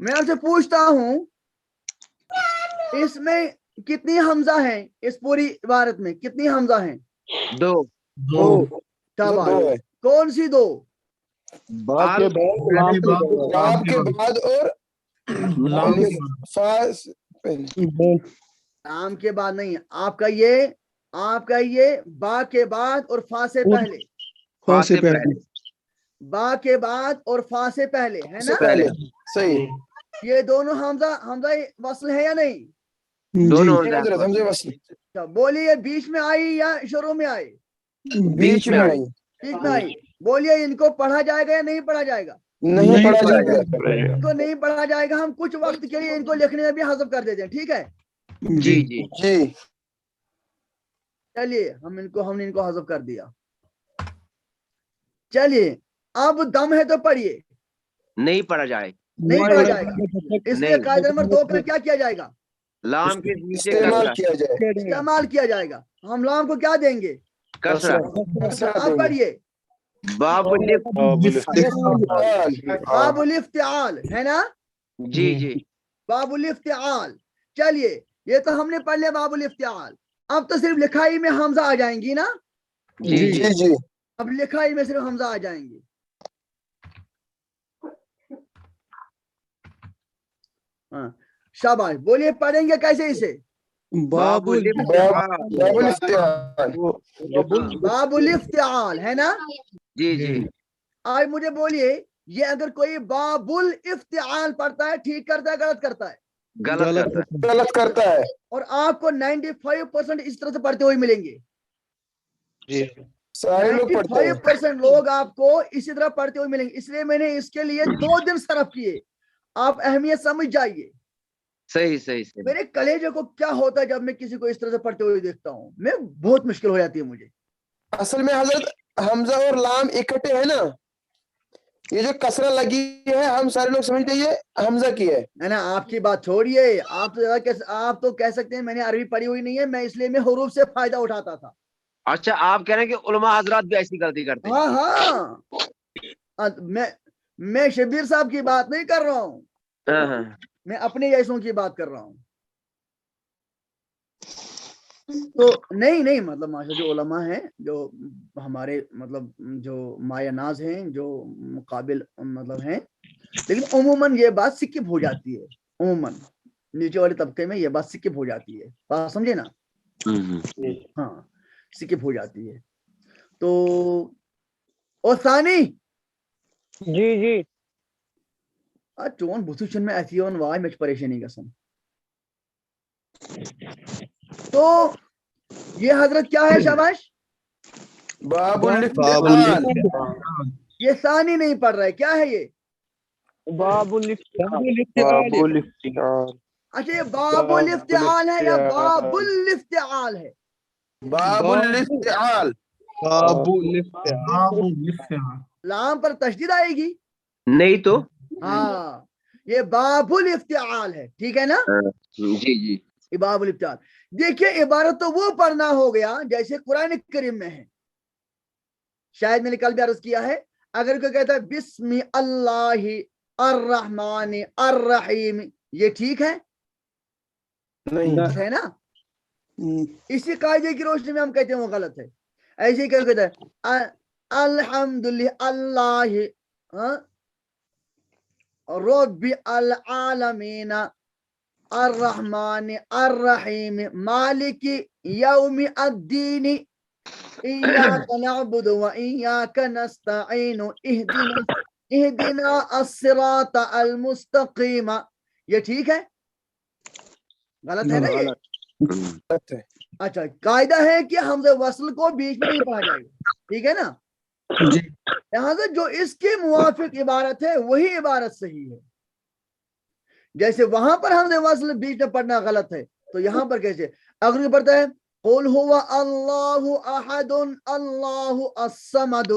S2: मैं आपसे पूछता हूं इसमें कितनी हमजा हैं, इस पूरी इबारत में कितनी हमजा हैं?
S1: 2
S2: शाबाश। कौन सी 2?
S8: बा के बाद लाम के बाद
S3: बाप के बाद और
S8: लाम के बाद
S3: फा से पहले।
S2: नाम के बाद नहीं, आपका ये बा के बाद और फा से पहले,
S1: फा से पहले,
S2: बा के बाद और फा से पहले, है ना?
S3: पहले सही।
S2: ये दोनों हमजा वस्ल है या नहीं?
S1: दोनों
S3: ये हजरत हमजे वस्ल
S2: अच्छा, बोलिए बीच में आई या शुरू में आई?
S3: बीच में आई।
S2: बीच में आई। बोलिए इनको पढ़ा जाएगा या नहीं पढ़ा जाएगा?
S3: नहीं पढ़ा जाएगा।
S2: इनको नहीं पढ़ा जाएगा, हम कुछ वक्त के लिए इनको लिखने में भी हज़फ कर देते हैं, ठीक है?
S1: जी जी
S3: जी
S2: चलिए हमने इनको हज़फ कर दिया। चलिए अब दम है तो पढ़िए।
S1: नहीं पढ़ा जाए,
S2: नहीं पढ़ा जाएगा, इसलिए कायदा नंबर 2 पर क्या किया जाएगा?
S1: लाम के नीचे
S3: इस्तेमाल
S1: कसरा,
S3: किया जाए।
S2: इस्तेमाल किया जाएगा। हम लाम को क्या देंगे?
S1: कसरा।
S2: आप पढ़िए
S1: बाबुल
S2: बाबुल इफ्तिआल, है ना?
S1: जी जी
S2: बाबुल इफ्तिआल। चलिए ये तो हमने पढ़ लिया बाबुल इफ्तिआल। अब तो सिर्फ लिखाई में हमजा आ जाएंगी ना?
S1: जी
S3: जी
S1: जी
S3: जी
S2: अब लिखाई में सिर्फ हमजा आ जाएंगे। हाँ शाबाश। बोलिए पढ़ेंगे कैसे इसे?
S1: बाबुल
S3: बाबुल इफ्तिआल।
S2: बाबुल इफ्तिआल, है ना?
S1: जी जी
S2: आज मुझे बोलिए ये अगर कोई बाबुल इफ्तिआल पढ़ता है, ठीक करता है गलत करता है?
S3: गलत करता है।
S2: और आपको 95% इस तरह से पढ़ते हुए मिलेंगे।
S3: सारे लोग पढ़ते हैं।
S2: 95% लोग आपको इसी तरह पढ़ते हुए मिलेंगे। इसलिए मैंने इसके लिए 2 दिन सरफ किए। आप अहमियत समझ जाइए।
S1: सही सही सही।
S2: मेरे कलेजे को क्या होता है जब मैं किसी को इस तरह से पढ़ते हुए देखता हूँ, मैं बहुत मुश्किल हो जाती है मुझे।
S3: असल में हजरत हमजा और लाम इकट्ठे है ना, ये जो कसरा लगी है हम सारे लोग समझते हैं ये हमजा की है
S2: ना? आपकी बात छोड़िए, आप तो कह सकते हैं मैंने अरबी पढ़ी हुई नहीं है, मैं इसलिए मैं हुरूफ से फायदा उठाता था।
S1: अच्छा आप कह रहे हैं कि उलमा हजरात भी ऐसी गलती करते हैं?
S2: हाँ हाँ, मैं शबीर साहब की बात नहीं कर रहा हूँ,
S1: हाँ, हाँ।
S2: मैं अपने जैसों की बात कर रहा हूँ। तो नहीं मतलब माशा जो उलमा हैं, जो हमारे मतलब जो मायनाज हैं, जो मुकाबिल मतलब हैं, लेकिन उमूमन ये बात स्किप हो जाती है। उमूमन नीचे वाले तबके में ये बात स्किप हो जाती है, बात समझे ना? हाँ स्किप हो जाती है। तो और सानी
S7: जी जी
S2: चोन बुसुशन में ऐसी वाय में परेशानी कसम। तो ये हजरत क्या है? शाबाश।
S3: बाबुल इफ्तिआल।
S2: ये सानी नहीं पढ़ रहा है, क्या है ये?
S7: बाबुल
S3: बाबुल इफ्तिआल।
S2: अच्छा ये बाबुल इफ्तिआल है या बाबुल इफ्तिआल है?
S3: बाबुल इफ्तिआल।
S2: लाम पर तशदीद आएगी?
S1: नहीं तो
S2: हाँ ये बाबुल इफ्तिआल है, ठीक है ना?
S1: जी जी
S2: ये बाबुल इफ्तिआल। देखिए इबारत तो वो पढ़ना हो गया जैसे कुरान करीम में है। शायद मैंने कल भी अर्ज किया है, अगर कोई कहता है बिस्मि अल्लाहि अर्रहमानि अर्रहीम, ये ठीक है?
S3: नहीं
S2: है ना? इसी कायदे की रोशनी में हम कहते हैं वो गलत है। ऐसे ही कहता है अल्हम्दुलिल्लाह अल्लाह रब्बिल आलमीन अर्रहमान अर्रहीम मालिकी यौमिद्दीन इय्याका नअबुदु व इय्याका नस्तईन इहदिना अस्सिरातल मुस्तकीम। ये ठीक है? गलत है ना ये?
S3: गलत है।
S2: अच्छा कायदा है कि हमज़े वस्ल को बीच में नहीं पढ़ा जाएगा, ठीक है ना? लिहाजा जो इसके मुवाफिक इबारत है वही इबारत सही है। जैसे वहां पर हमने वस्ल बीच में पढ़ना गलत है, तो यहाँ पर कैसे? अगर पढ़ता है कुल हुवा अल्लाहु अहदुन अल्लाहु अस्समद,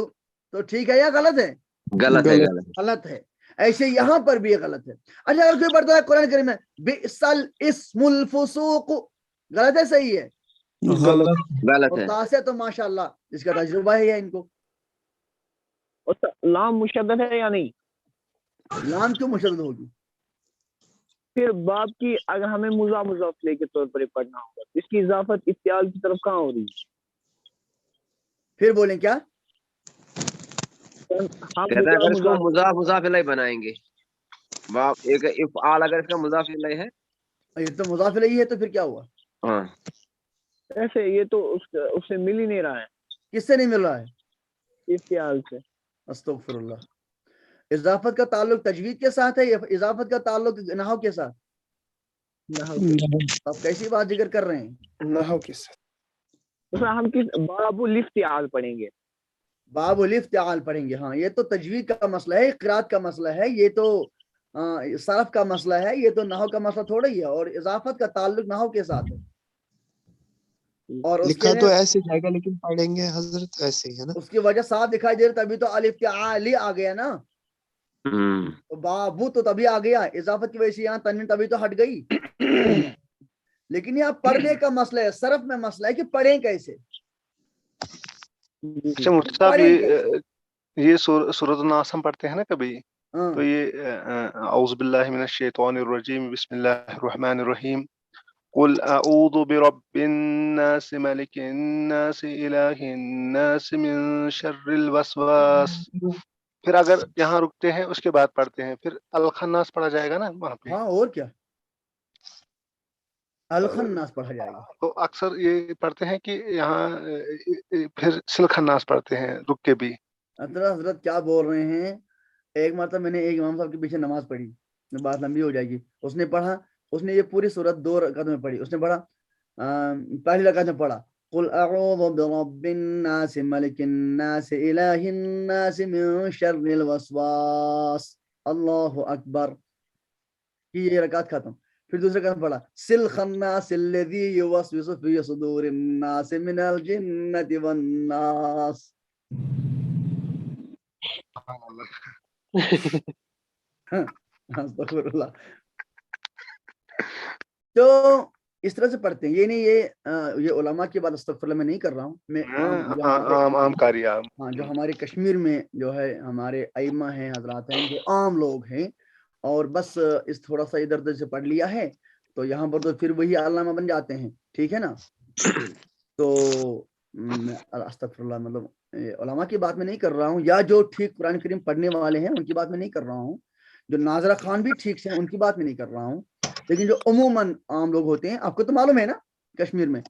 S2: तो ठीक है या गलत है?
S1: गलत है
S2: गलत है। ऐसे यहाँ पर भी गलत है। अच्छा अगर कोई पढ़ता है कुरान करीम में बिसल इस्मुल फुसूक, गलत है सही है?
S1: गलत है।
S2: और तो माशाअल्लाह इसका तजुर्बा है इनको।
S7: लाम मुशद्दद है या नहीं?
S2: लाम क्यों मुशद्दद होगी?
S7: پھر باب کی اگر ہمیں مضاف مضاف لے کے طور پر یہ پڑھنا ہوگا تو اس کی اضافت افتعال کی طرف کہاں ہو رہی ہے؟
S2: پھر بولیں کیا؟
S7: ہم
S1: کہتے ہیں اگر اس کو
S7: مضاف
S1: مضاف الیہ بنائیں گے، باب ایک افعال اگر اس کا مضاف الیہ ہے،
S2: یہ تو مضاف الیہ ہے، تو پھر کیا ہوا؟
S1: ہاں
S7: ایسے یہ تو اس سے مل ہی نہیں رہا ہے
S2: کس سے نہیں مل رہا ہے؟
S7: افتعال سے.
S2: استغفر اللہ. اضافت کا تعلق تجوید کے ساتھ ہے یا اضافت کا تعلق نحو کے ساتھ؟ آپ کیسی بات ذکر کر رہے ہیں؟
S3: نحو کے ساتھ.
S7: اس میں ہم کس باب الافتعال پڑھیں گے؟
S2: باب الافتعال پڑھیں گے. ہاں یہ تو تجوید کا مسئلہ ہے، قرات کا مسئلہ ہے، یہ تو صرف کا مسئلہ ہے، یہ تو نحو کا مسئلہ تھوڑا ہی ہے. اور اضافت کا تعلق نحو کے ساتھ ہے. اور اس
S10: لکھا
S2: کے
S10: تو ایسے جائے گا لیکن پڑھیں گے حضرت ایسے ہی ہے نا.
S2: اس کی وجہ صاف دکھائی دے رہی، تبھی تو الافتعالی آ گیا نا.
S1: ہوں
S2: تو بابو تو تبھی آ گیا، اضافت کی وجہ سے یہاں تنوین تبھی تو ہٹ گئی. لیکن یہاں پڑھنے کا مسئلہ ہے، صرف میں مسئلہ ہے کہ پڑھیں کیسے.
S6: اچھا مفتی صاحب
S2: پڑھیں کیسے؟
S6: یہ سورۃ الناس ہم پڑھتے ہیں نا کبھی،
S2: ہاں
S6: تو یہ اعوذ باللہ من الشیطان الرجیم بسم اللہ الرحمن الرحیم قل اعوذ برب الناس ملک الناس الہ الناس من شر الوسواس. پھر اگر یہاں رکتے ہیں اس کے بعد پڑھتے ہیں، پھر الخناس پڑھا جائے گا نا وہاں پہ.
S2: ہاں اور کیا، الخناس پڑھا جائے گا.
S6: تو اکثر یہ پڑھتے ہیں کہ یہاں پھر سلخناس پڑھتے ہیں رک کے بھی.
S2: حضرت کیا بول رہے ہیں؟ ایک مرتبہ میں نے ایک امام صاحب کے پیچھے نماز پڑھی، بات لمبی ہو جائے گی. اس نے پڑھا، اس نے یہ پوری سورت 2 رکعت میں پڑھی. اس نے پڑھا پہلی رکعت میں پڑھا قل اعوذ برب الناس ملک الناس الہ الناس من شر الوسواس اللہ اکبر، یہ رکعت ختم. پھر دوسرے رکعت میں پڑھا سلخ الناس الذی یوسوس فی صدور الناس من الجنۃ والناس. استغفر اللہ. تو اس طرح سے پڑھتے ہیں. یہ نہیں یہ علماء کی بات استغفر اللہ میں نہیں کر رہا ہوں میں.
S6: عام کاری عام.
S2: ہاں جو ہمارے کشمیر میں جو ہے ہمارے ائمہ ہیں، حضرات ہیں، جو عام لوگ ہیں، اور بس اس تھوڑا سا ادھر ادھر سے پڑھ لیا ہے تو یہاں پر تو پھر وہی علامہ بن جاتے ہیں. ٹھیک ہے نا. تو استغفر اللہ، مطلب علماء کی بات میں نہیں کر رہا ہوں، یا جو ٹھیک قرآن کریم پڑھنے والے ہیں ان کی بات میں نہیں کر رہا ہوں، جو ناظرہ خان بھی ٹھیک سے ہیں ان کی بات میں نہیں کر رہا ہوں. لیکن جو عموماً عام لوگ ہوتے ہیں، آپ کو تو معلوم ہے نا کشمیر میں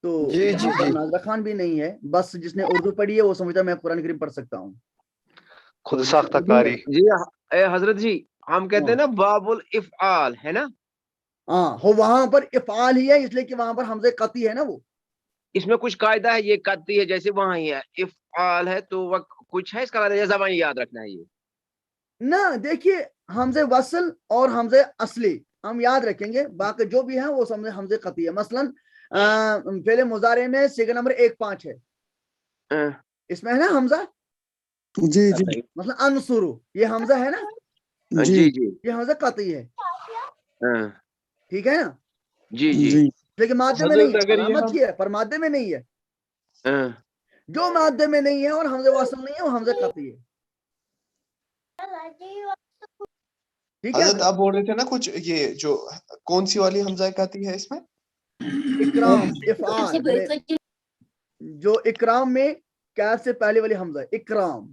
S2: تو یہاں پر ناظرہ خان بھی نہیں ہے، بس جس نے اردو پڑھی ہے وہ سمجھتا ہے میں قرآن کریم پڑھ سکتا ہوں.
S6: خود ساختہ کاری.
S1: جی حضرت جی، ہم کہتے ہیں نا باب الافعال ہے نا.
S2: ہاں ہو وہاں پر افعال ہی ہے، اس لیے کہ وہاں پر حمزہ قطعی ہے نا. وہ
S1: اس میں کچھ قاعدہ ہے، یہ قطعی ہے جیسے وہاں ہی ہے افعال ہے، تو وہ کچھ ہے اس کا زبان یاد رکھنا ہے. یہ
S2: نہ دیکھیے، حمزہ وصل اور حمزہ اصلی ہم یاد رکھیں گے، باقی جو بھی ہیں وہ سمجھے حمزہ قطعی ہے. مثلاً فعل مضارع میں صیغہ نمبر 1-5 ہے، اس میں ہے نا حمزہ.
S4: جی جی
S2: مثلا انصرو، یہ حمزہ ہے نا،
S1: جی جی
S2: یہ حمزہ قطعی ہے. ٹھیک ہے نا.
S1: جی جی
S4: جی
S2: لیکن مادے میں نہیں ہے، علامت کی ہے پر مادے میں نہیں ہے. جو مادے میں نہیں ہے اور حمزہ وصل نہیں ہے وہ حمزہ قطعی ہے. ٹھیک ہے.
S10: حضرت آپ بول رہے تھے نا کچھ یہ جو کون سی والی حمزہ قطعی ہے اس میں؟
S2: اکرام افعال میں، جو اکرام میں کیف سے پہلے والی حمزہ اکرام،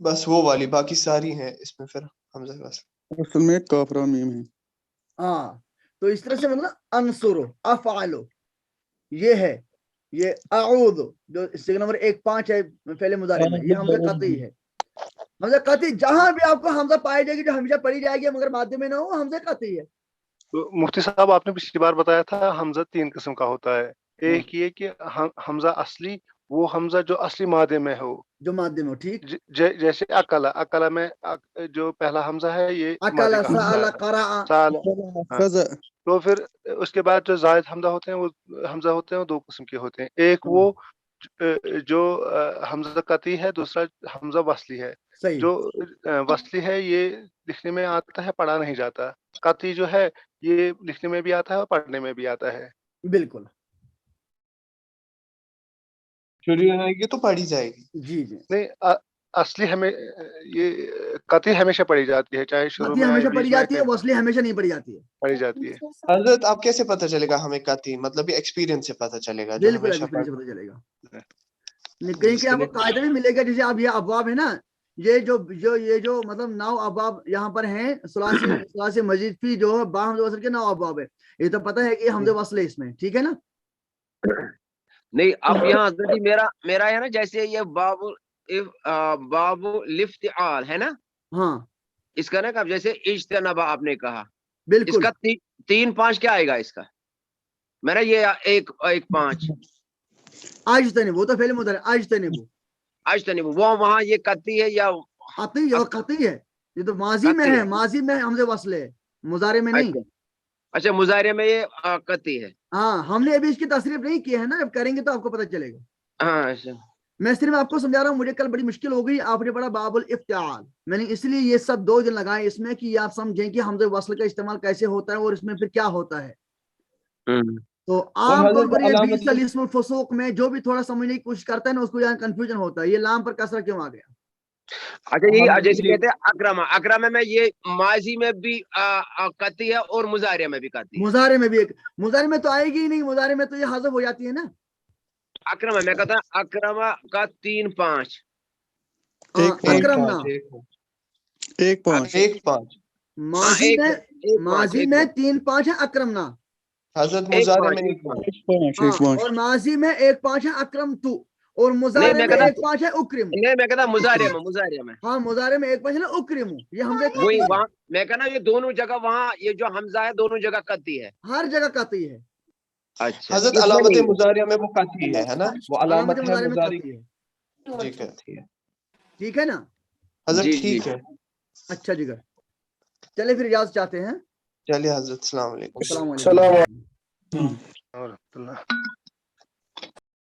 S10: بس وہ والی، باقی ساری ہیں اس میں پھر حمزہ وصل.
S4: اصل میں کاف را میم ہے.
S2: ہاں تو اس طرح سے مطلب انصرو افعلو یہ ہے. یہ اعوذ جو صیغہ نمبر 1-5 ہے فعل مضارع میں، یہ حمزہ قطعی ہے. حمزہ قطعی جہاں بھی آپ کو حمزہ پائی جائے گی جو ہمیشہ پڑھی جائے گی مگر مادے میں نہ ہو، حمزہ قطعی ہے.
S6: مفتی صاحب آپ نے پچھلی بار بتایا تھا حمزہ 3 قسم کا ہوتا ہے. ایک یہ کہ حمزہ اصلی، وہ حمزہ جو اصلی مادے میں ہو،
S2: جو مادے میں ہو. ٹھیک.
S6: جیسے اکلا میں جو پہلا حمزہ ہے یہ
S2: اکل
S6: مادے کا حمزہ
S2: سأل
S6: ہے.
S2: قرأ.
S4: فضا
S6: تو پھر اس کے بعد جو زائد حمزہ ہوتے ہیں وہ 2 قسم کے ہوتے ہیں. ایک وہ جو حمزہ قطعی ہے، دوسرا حمزہ وصلی ہے.
S2: صحیح.
S6: جو وصلی ہے یہ لکھنے میں آتا ہے، پڑھا نہیں جاتا. قطعی جو ہے یہ لکھنے میں بھی آتا ہے اور پڑھنے میں بھی آتا ہے.
S2: بالکل.
S10: شروع رہے گی تو پڑھی جائے گی.
S2: جی جی.
S6: نہیں असली हमें ये कती हमेशा पढ़ी जाती है, चाहे शुरू
S2: कती
S6: में आए,
S2: हमेशा
S6: बीच
S2: पढ़ी
S6: में आए,
S2: जाती है,
S6: कहीं
S2: वसली हमेशा नहीं पढ़ी जाती है।
S6: पढ़ी जाती है।
S10: हजरत आप कैसे पता चलेगा हमें कती, मतलब ये एक्सपीरियंस से पता चलेगा जो
S2: बिल्कुल
S10: हमेशा
S2: एक्सपीरियंस से
S10: पढ़
S2: पता चलेगा। कहीं
S10: जिसके
S2: आपको
S10: लिए
S2: कायदा भी मिलेगा, जैसे अब ये अबवाब है ना, ये जो मतलब 9 अबवाब यहाँ पर हैं, सुलासी मजीद फी जो है बाहमद वसल के 9 अबवाब है। ये तो पता है कि हमदे वसल है इसमें, ठीक है ना।
S1: नहीं अब यहाँ हजरत जी मेरा है ना, जैसे ये बाबू लिफ्तिआल है ना,
S2: हाँ
S1: इसका ना कब जैसे इज्तनबा आपने कहा,
S2: बिल्कुल।
S1: इसका 3-5 क्या आएगा इसका? मेरा ये 1-5
S2: आजतनिबु, वो तो फेल मुदर आजतनिबु,
S1: अजतनिबु, वो वहाँ ये कती है या
S2: कती और कती है, ये तो माजी में है, माजी में हमदे वसल है, मुजारे में नहीं।
S1: अच्छा मुजारे में ये कती है।
S2: हाँ हमने अभी इसकी तशरीफ नहीं की है ना, अब करेंगे तो आपको पता चलेगा।
S1: हाँ अच्छा,
S2: मैं सिर्फ आपको समझा रहा हूँ, मुझे कल बड़ी मुश्किल हो गई, आपने पढ़ा बाबुल इफ्तिआल, मैंने इसलिए ये सब 2 दिन लगाए इसमें कि आप समझें कि हमदे वसल का इस्तेमाल कैसे होता है और इसमें फिर क्या होता है। तो आम तौर पर ये बीसल इस्मुल फुसूक में जो भी थोड़ा समझने की कोशिश करता है ना, उसको यहाँ कंफ्यूजन होता है, ये लाम पर कसरा क्यों आ गया।
S1: अच्छा ये जैसे कहते हैं अकरमा में ये माजी में भी कती है और मुजारे में भी कती है।
S2: मुजारे में भी एक, मुजारे में तो आएगी ही नहीं, मुजारे में तो ये हाज़िफ हो जाती है ना।
S1: अकरमा मैं कहता हूँ अकरमा का 3-5
S2: अकरमना
S10: 1-5
S2: माजी में 3-5 है अकरमना,
S10: हजरत मुजारे में 1-5
S2: और माजी में 1-5 है अकरम तू, और मुजारे में 1-5 है उक्रिम।
S1: नहीं मैं कहता मुजारे में
S2: हाँ मुजारे में 1-5 है ना उक्रिम, ये हमसे
S1: वही वहाँ मैं कहना ये दोनों जगह वहाँ ये जो हमजा है दोनों जगह कती है,
S2: हर जगह कती है।
S1: अच्छा
S10: हजरत अलामत मुजारिया में वो कती है ना, वो अलामत है
S2: मुजारे में
S10: मुजारी,
S2: कती है,
S10: ठीक
S2: है ना
S10: हजरत, ठीक है।
S2: अच्छा जिगर, चले फिर इजाजत चाहते हैं।
S10: चलिए हजरत, अस्सलाम वालेकुम।
S2: अस्सलाम वालेकुम।
S6: और